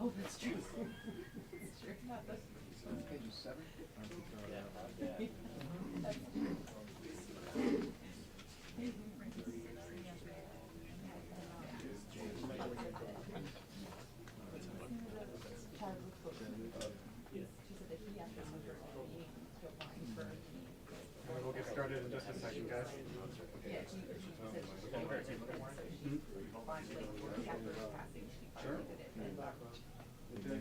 Oh, that's true. That's true. Not the- Page 7? We'll get started in just a second, guys. Sure. It's a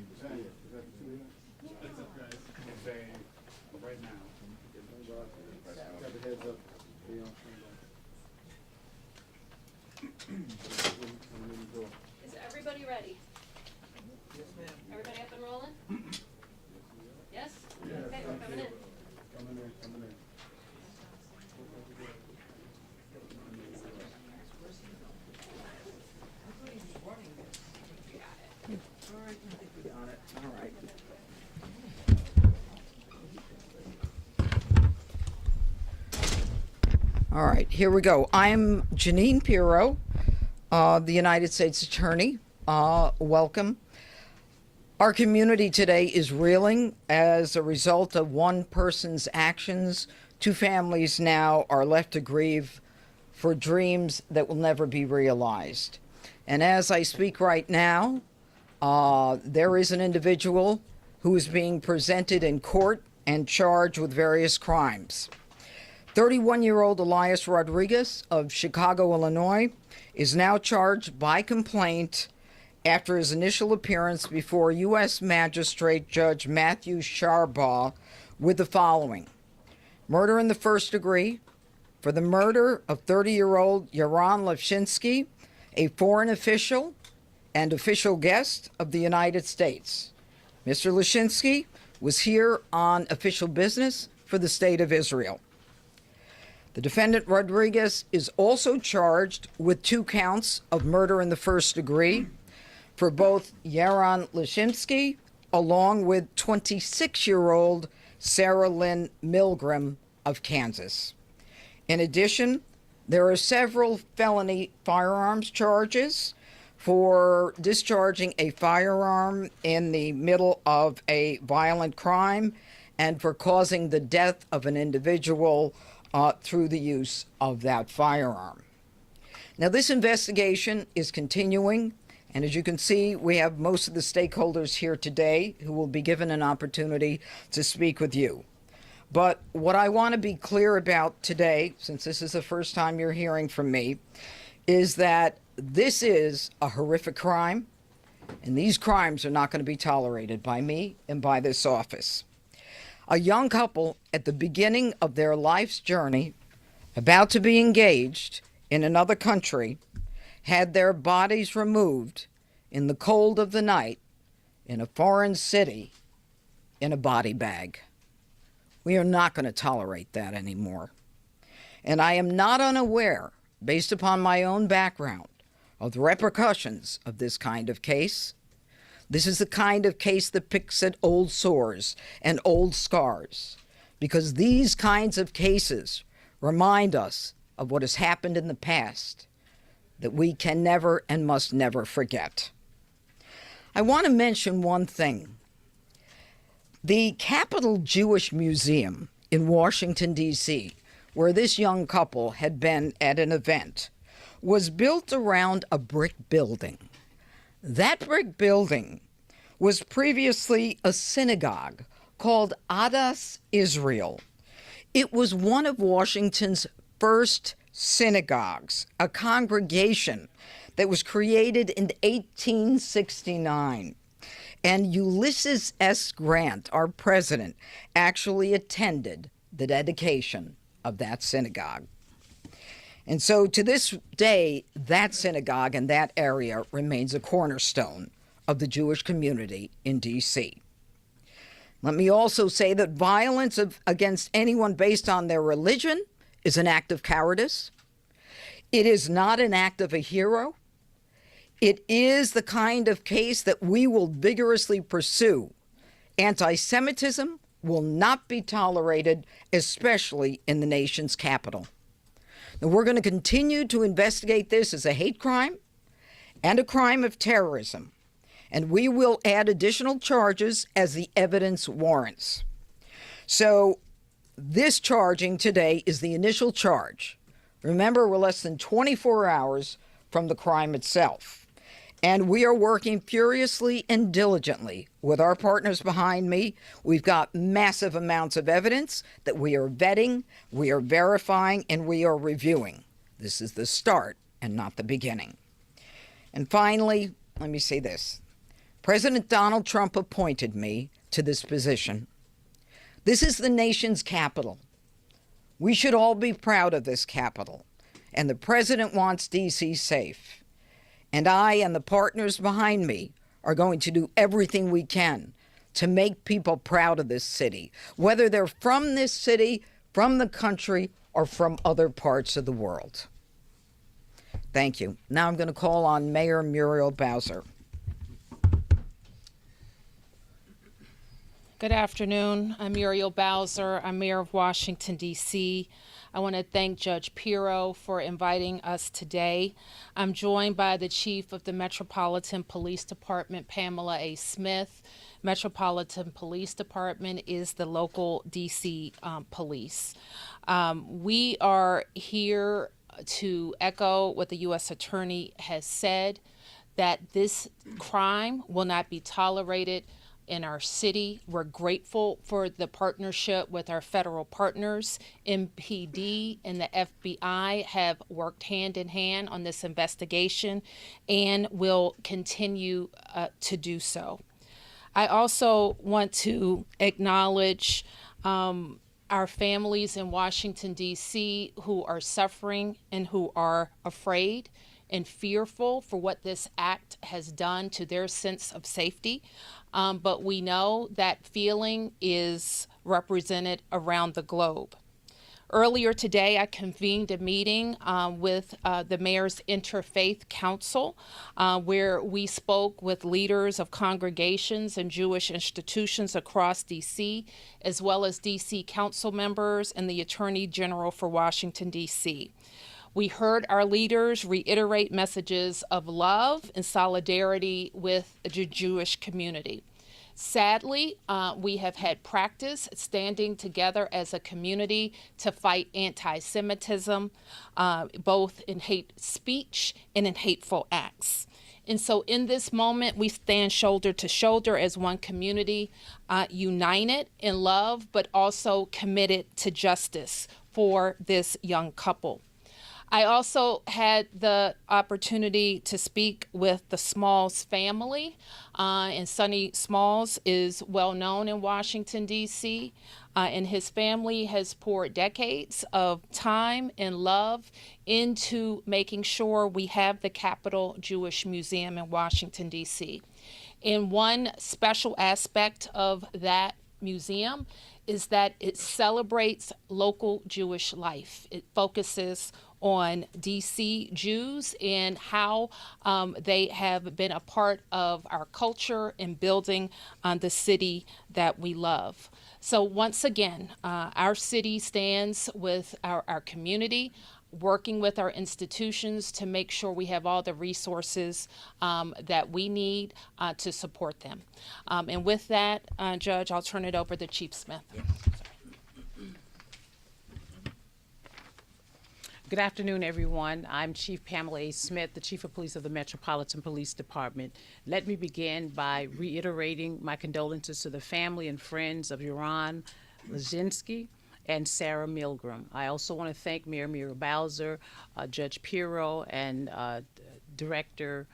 right now. Got the heads up. Is everybody ready? Yes, ma'am. Everybody up and rolling? Yes? Okay, we're coming in. Coming in. All right. All right, here we go. I'm Jeanine Pirro, the United States Attorney. Welcome. Our community today is reeling as a result of one person's actions. Two families now are left to grieve for dreams that will never be realized. And as I speak right now, there is an individual who is being presented in court and charged with various crimes. 31-year-old Elias Rodriguez of Chicago, Illinois, is now charged by complaint after his initial appearance before U.S. Magistrate Judge Matthew Sharbaugh with the following: murder in the first degree for the murder of 30-year-old Yaron Levshinsky, a foreign official and official guest of the United States. Mr. Levshinsky was here on official business for the State of Israel. The defendant Rodriguez is also charged with 2 counts of murder in the first degree for both Yaron Levshinsky along with 26-year-old Sarah Lynn Milgram of Kansas. In addition, there are several felony firearms charges for discharging a firearm in the middle of a violent crime and for causing the death of an individual through the use of that firearm. Now, this investigation is continuing, and as you can see, we have most of the stakeholders here today who will be given an opportunity to speak with you. But what I want to be clear about today, since this is the first time you're hearing from me, is that this is a horrific crime, and these crimes are not going to be tolerated by me and by this office. A young couple at the beginning of their life's journey, about to be engaged in another country, had their bodies removed in the cold of the night in a foreign city in a body bag. We are not going to tolerate that anymore. And I am not unaware, based upon my own background, of the repercussions of this kind of case. This is the kind of case that picks at old sores and old scars, because these kinds of cases remind us of what has happened in the past that we can never and must never forget. I want to mention one thing. The Capitol Jewish Museum in Washington, D.C., where this young couple had been at an event, was built around a brick building. That brick building was previously a synagogue called Adas Israel. It was one of Washington's first synagogues, a congregation that was created in 1869. And Ulysses S. Grant, our president, actually attended the dedication of that synagogue. And so to this day, that synagogue and that area remains a cornerstone of the Jewish community in D.C. Let me also say that violence against anyone based on their religion is an act of cowardice. It is not an act of a hero. It is the kind of case that we will vigorously pursue. Anti-Semitism will not be tolerated, especially in the nation's capital. Now, we're going to continue to investigate this as a hate crime and a crime of terrorism. and we will add additional charges as the evidence warrants. So this charging today is the initial charge. Remember, we're less than 24 hours from the crime itself. And we are working furiously and diligently with our partners behind me. We've got massive amounts of evidence that we are vetting, we are verifying, and we are reviewing. This is the start and not the beginning. And finally, let me say this. President Donald Trump appointed me to this position. This is the nation's capital. We should all be proud of this capital. And the president wants D.C. safe. And I and the partners behind me are going to do everything we can to make people proud of this city, whether they're from this city, from the country, or from other parts of the world. Thank you. Now I'm going to call on Mayor Muriel Bowser. Good afternoon. I'm Muriel Bowser. I'm Mayor of Washington, D.C. I want to thank Judge Pirro for inviting us today. I'm joined by the Chief of the Metropolitan Police Department, Pamela A. Smith. Metropolitan Police Department is the local D.C. police. We are here to echo what the U.S. Attorney has said, that this crime will not be tolerated in our city. We're grateful for the partnership with our federal partners. MPD and the FBI have worked hand in hand on this investigation and will continue to do so. I also want to acknowledge our families in Washington, D.C. who are suffering and who are afraid and fearful for what this act has done to their sense of safety. But we know that feeling is represented around the globe. Earlier today, I convened a meeting with the Mayor's Interfaith Council, where we spoke with leaders of congregations and Jewish institutions across D.C., as well as D.C. council members and the Attorney General for Washington, D.C. We heard our leaders reiterate messages of love and solidarity with the Jewish community. Sadly, we have had practice standing together as a community to fight anti-Semitism, both in hate speech and in hateful acts. And so in this moment, we stand shoulder to shoulder as one community, united in love, but also committed to justice for this young couple. I also had the opportunity to speak with the Smalls family, and Sonny Smalls is well known in Washington, D.C., and his family has poured decades of time and love into making sure we have the Capitol Jewish Museum in Washington, D.C. And one special aspect of that museum is that it celebrates local Jewish life. It focuses on D.C. Jews and how they have been a part of our culture and building the city that we love. So once again, our city stands with our community, working with our institutions to make sure we have all the resources that we need to support them. And with that, Judge, I'll turn it over to Chief Smith. Good afternoon, everyone. I'm Chief Pamela A. Smith, the Chief of Police of the Metropolitan Police Department. Let me begin by reiterating my condolences to the family and friends of Yaron Lazinski and Sarah Milgram. I also want to thank Mayor Muriel Bowser, Judge Pirro, and Director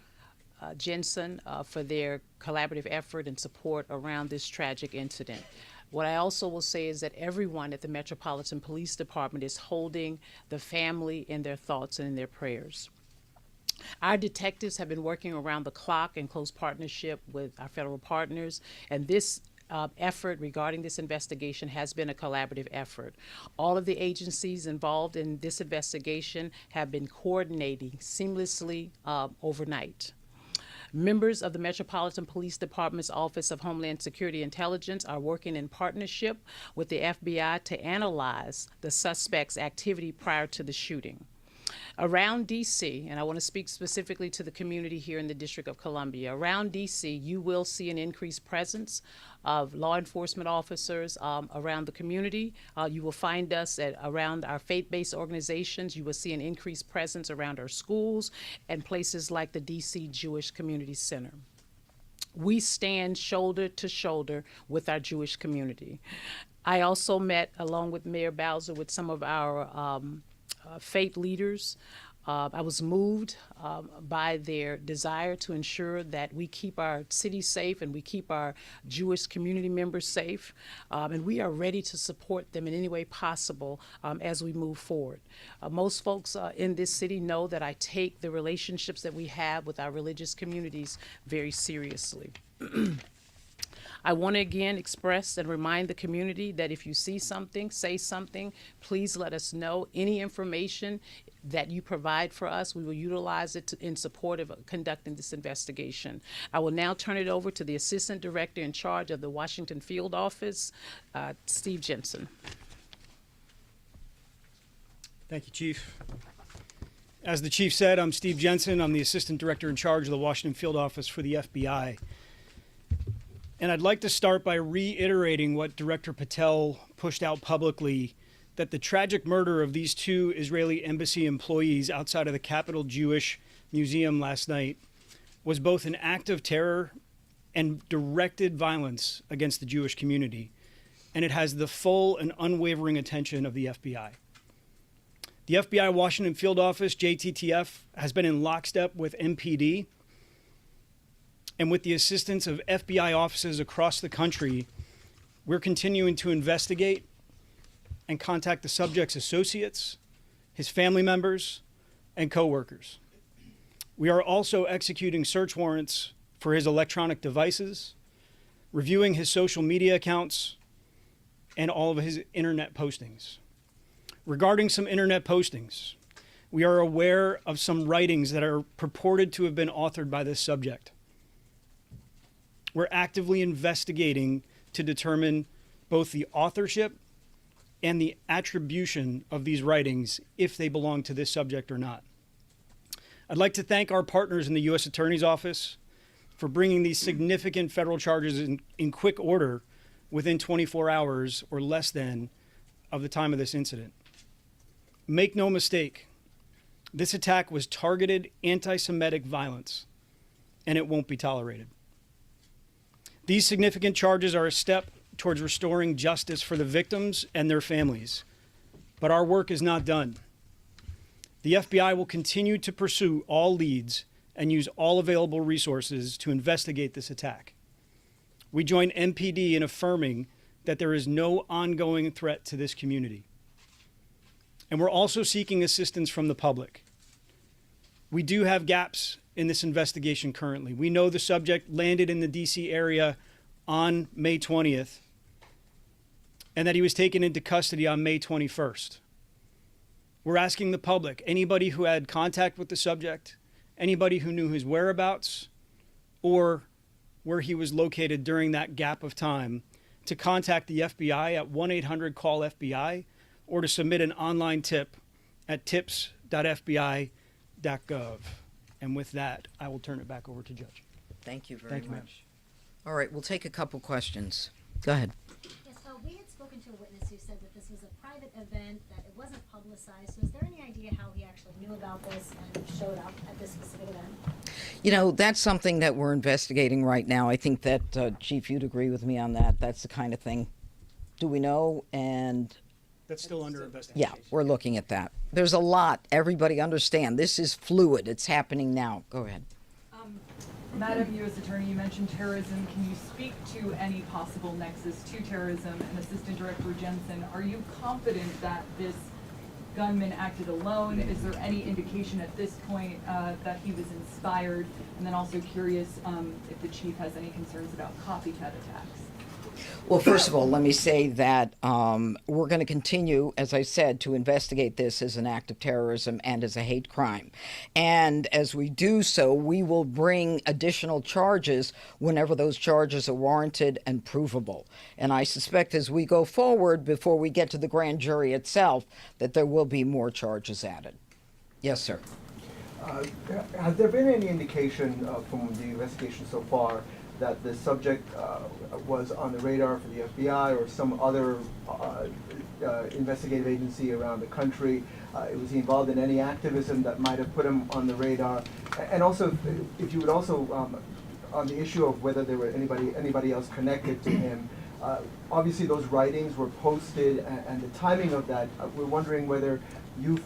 Jensen for their collaborative effort and support around this tragic incident. What I also will say is that everyone at the Metropolitan Police Department is holding the family in their thoughts and in their prayers. Our detectives have been working around the clock in close partnership with our federal partners, and this effort regarding this investigation has been a collaborative effort. All of the agencies involved in this investigation have been coordinating seamlessly overnight. Members of the Metropolitan Police Department's Office of Homeland Security Intelligence are working in partnership with the FBI to analyze the suspect's activity prior to the shooting. Around D.C., and I want to speak specifically to the community here in the District of Columbia, around D.C., you will see an increased presence of law enforcement officers around the community. You will find us around our faith-based organizations. You will see an increased presence around our schools and places like the D.C. Jewish Community Center. We stand shoulder to shoulder with our Jewish community. I also met, along with Mayor Bowser, with some of our faith leaders. I was moved by their desire to ensure that we keep our city safe and we keep our Jewish community members safe. And we are ready to support them in any way possible as we move forward. Most folks in this city know that I take the relationships that we have with our religious communities very seriously. I want to again express and remind the community that if you see something, say something, please let us know. Any information that you provide for us, we will utilize it in support of conducting this investigation. I will now turn it over to the Assistant Director in charge of the Washington Field Office, Steve Jensen. Thank you, Chief. As the Chief said, I'm Steve Jensen. I'm the Assistant Director in charge of the Washington Field Office for the FBI. And I'd like to start by reiterating what Director Patel pushed out publicly, that the tragic murder of these two Israeli embassy employees outside of the Capitol Jewish Museum last night was both an act of terror and directed violence against the Jewish community. And it has the full and unwavering attention of the FBI. The FBI Washington Field Office, JTTF, has been in lockstep with MPD. And with the assistance of FBI offices across the country, we're continuing to investigate and contact the subject's associates, his family members, and coworkers. We are also executing search warrants for his electronic devices, reviewing his social media accounts, and all of his internet postings. Regarding some internet postings, we are aware of some writings that are purported to have been authored by this subject. We're actively investigating to determine both the authorship and the attribution of these writings, if they belong to this subject or not. I'd like to thank our partners in the U.S. Attorney's Office for bringing these significant federal charges in quick order within 24 hours or less than of the time of this incident. Make no mistake, this attack was targeted anti-Semitic violence, and it won't be tolerated. These significant charges are a step towards restoring justice for the victims and their families. But our work is not done. The FBI will continue to pursue all leads and use all available resources to investigate this attack. We join MPD in affirming that there is no ongoing threat to this community. And we're also seeking assistance from the public. We do have gaps in this investigation currently. We know the subject landed in the D.C. area on May 20th and that he was taken into custody on May 21st. We're asking the public, anybody who had contact with the subject, anybody who knew his whereabouts or where he was located during that gap of time, to contact the FBI at 1-800-CALL-FBI or to submit an online tip at tips.fbi.gov. And with that, I will turn it back over to Judge. Thank you very Thank you, ma'am. much. All right, we'll take a couple questions. Go ahead. Yes, we had spoken to a witness who said that this was a private event, that it wasn't publicized. So is there any idea how he actually knew about this and showed up at this specific event? You know, that's something that we're investigating right now. I think that, Chief, you'd agree with me on that. That's the kind of thing. Do we know? And That's still under investigation. yeah, we're looking at that. There's a lot. Everybody understand. This is fluid. It's happening now. Go ahead. Madam U.S. Attorney, you mentioned terrorism. Can you speak to any possible nexus to terrorism? And Assistant Director Jensen, are you confident that this gunman acted alone? Is there any indication at this point that he was inspired? And then also curious if the chief has any concerns about copycat attacks. Well, first of all, let me say that we're going to continue, as I said, to investigate this as an act of terrorism and as a hate crime. And as we do so, we will bring additional charges whenever those charges are warranted and provable. And I suspect as we go forward, before we get to the grand jury itself, that there will be more charges added. Yes, sir. Has there been any indication from the investigation so far that the subject was on the radar for the FBI or some other investigative agency around the country? Was he involved in any activism that might have put him on the radar? And also, if you would also, on the issue of whether there were anybody else connected to him, obviously those writings were posted, and the timing of that, we're wondering whether you've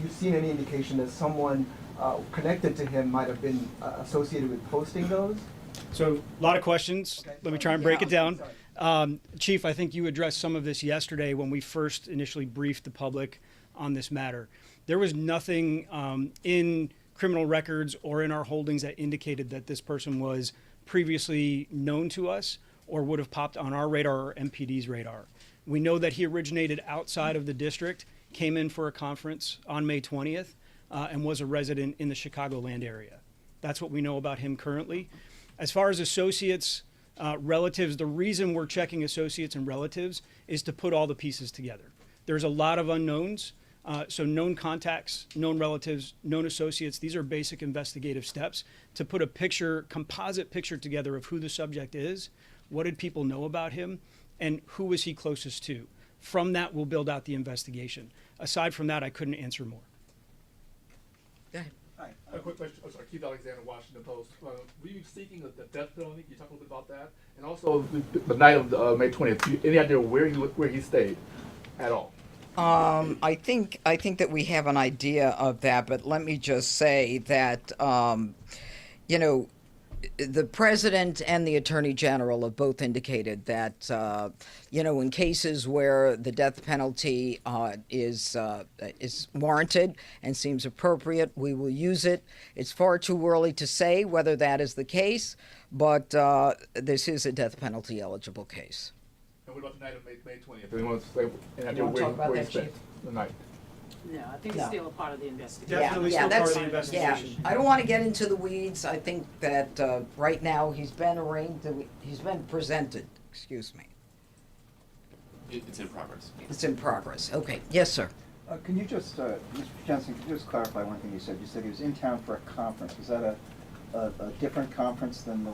seen any indication that someone connected to him might have been associated with posting those? So a lot of questions. Okay. Let me try and break it down. Sorry. Chief, I think you addressed some of this yesterday when we first initially briefed the public on this matter. There was nothing in criminal records or in our holdings that indicated that this person was previously known to us or would have popped on our radar or MPD's radar. We know that he originated outside of the district, came in for a conference on May 20th, and was a resident in the Chicagoland area. That's what we know about him currently. As far as associates, relatives, the reason we're checking associates and relatives is to put all the pieces together. There's a lot of unknowns. So known contacts, known relatives, known associates, these are basic investigative steps to put a picture, composite picture together of who the subject is, what did people know about him, and who was he closest to. From that, we'll build out the investigation. Aside from that, I couldn't answer more. Go ahead. Hi. A quick question. Oh, sorry, Keith Alexander, Washington Post. Were you seeking the death penalty? Can you talk a little bit about that? And also, the night of May 20th, any idea where he stayed at all? I think that we have an idea of that, but let me just say that the president and the attorney general have both indicated that in cases where the death penalty is warranted and seems appropriate, we will use it. It's far too early to say whether that is the case, but this is a death penalty eligible case. And what about the night of May 20th? Anyone say any idea wanna talk about where he that, spent Chief? the night? No, I think No. it's still a part of the investigation. Definitely still part of the Yeah, investigation. I don't want to get into the weeds. I think that right now he's been arraigned, he's been presented, excuse me. It's in progress. It's in progress. Okay, yes, sir. Can you just, Mr. Jensen, can you just clarify one thing you said? You said he was in town for a conference. Was that a different conference than the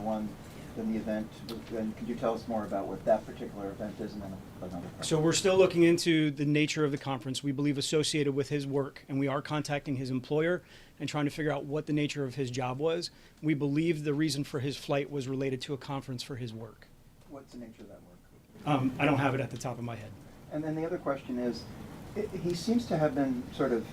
event? And could you tell us more about what that particular event is and then another question? So we're still looking into the nature of the conference, we believe associated with his work, and we are contacting his employer and trying to figure out what the nature of his job was. We believe the reason for his flight was related to a conference for his work. What's the nature of that work? I don't have it at the top of my head. And then the other question is, he seems to have been sort of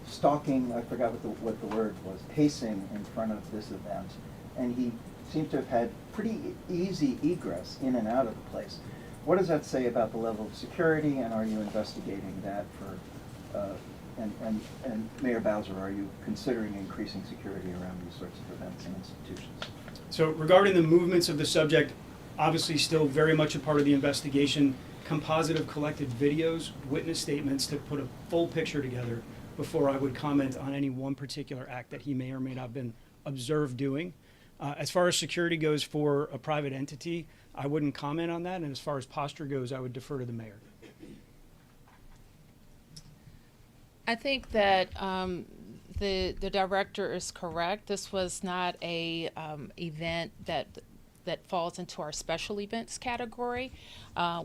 stalking, I forgot what the word was, pacing in front of this event. And he seems to have had pretty easy egress in and out of the place. What does that say about the level of security, and are you investigating that for, and Mayor Bowser, are you considering increasing security around these sorts of events and institutions? So regarding the movements of the subject, obviously still very much a part of the investigation. Composite of collected videos, witness statements to put a full picture together before I would comment on any one particular act that he may or may not have been observed doing. As far as security goes for a private entity, I wouldn't comment on that, and as far as posture goes, I would defer to the mayor. I think that the director is correct. This was not a event that falls into our special events category,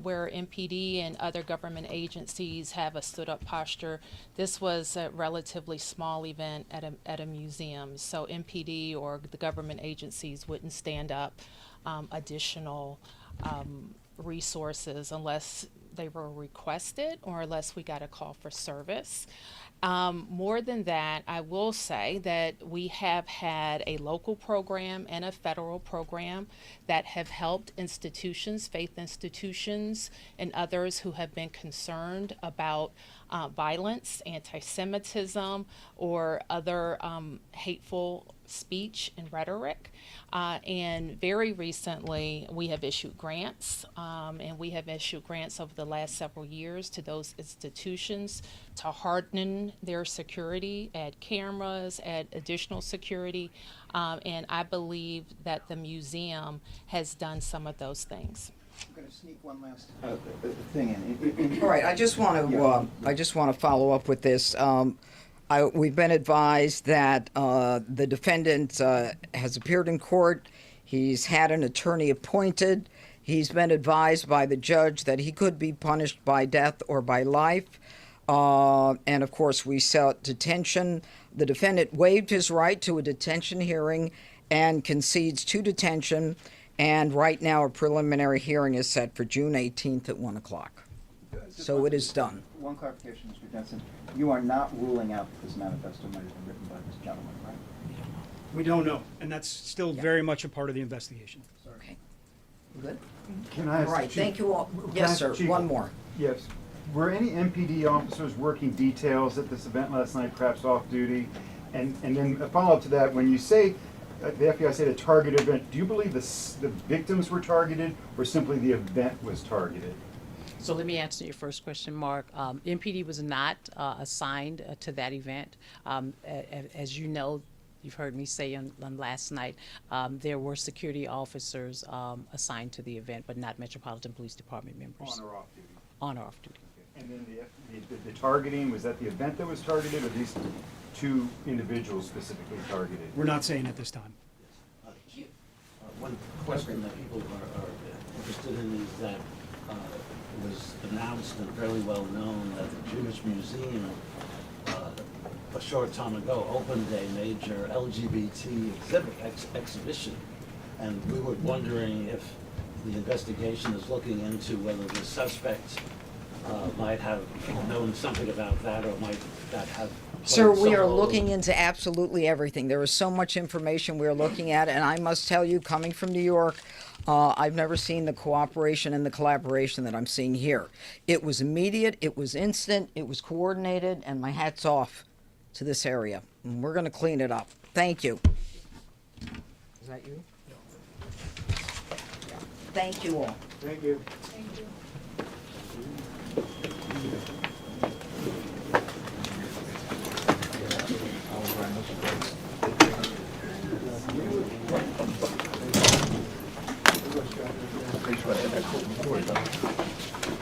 where MPD and other government agencies have a stood-up posture. This was a relatively small event at a museum, so MPD or the government agencies wouldn't stand up additional resources unless they were requested or unless we got a call for service. More than that, I will say that we have had a local program and a federal program that have helped institutions, faith institutions, and others who have been concerned about violence, anti-Semitism, or other hateful speech and rhetoric. And very recently, we have issued grants, and we have issued grants over the last several years to those institutions to harden their security, add cameras, add additional security, and I believe that the museum has done some of those things. I'm going to sneak one last thing in. All right, I just want to follow up with this. We've been advised that the defendant has appeared in court. He's had an attorney appointed. He's been advised by the judge that he could be punished by death or by life. And of course, we sought detention. The defendant waived his right to a detention hearing and concedes to detention. And right now, a preliminary hearing is set for June 18th at 1 o'clock. So it is done. One clarification, Mr. Jensen. You are not ruling out that this manifesto might have been written by this gentleman, right? We don't know, and that's still very much a part of the investigation. Okay. Good? Can I All ask right, the chief- thank you all. can I Yes, ask the sir, chief- one more. Yes. Were any MPD officers working details at this event last night, perhaps off duty? And then a follow-up to that, when you say, the FBI said a targeted event, do you believe the victims were targeted or simply the event was targeted? So let me answer your first question, Mark. MPD was not assigned to that event. As you know, you've heard me say on last night, there were security officers assigned to the event, but not Metropolitan Police Department members. On or off duty? On or off duty. And then the targeting, was that the event that was targeted or these two individuals specifically targeted? We're not saying at this time. One question that people are interested in is that it was announced and fairly well known that the Jewish Museum a short time ago opened a major LGBT exhibition, and we were wondering if the investigation is looking into whether the suspect might have known something about that or might that have played Sir, we some are role looking in- into absolutely everything. There is so much information we are looking at, and I must tell you, coming from New York, I've never seen the cooperation and the collaboration that I'm seeing here. It was immediate, it was instant, it was coordinated, and my hat's off to this area. And we're going to clean it up. Thank you. Is that you? Yeah. Thank you all. Thank you. Make sure I have that quote before it, though.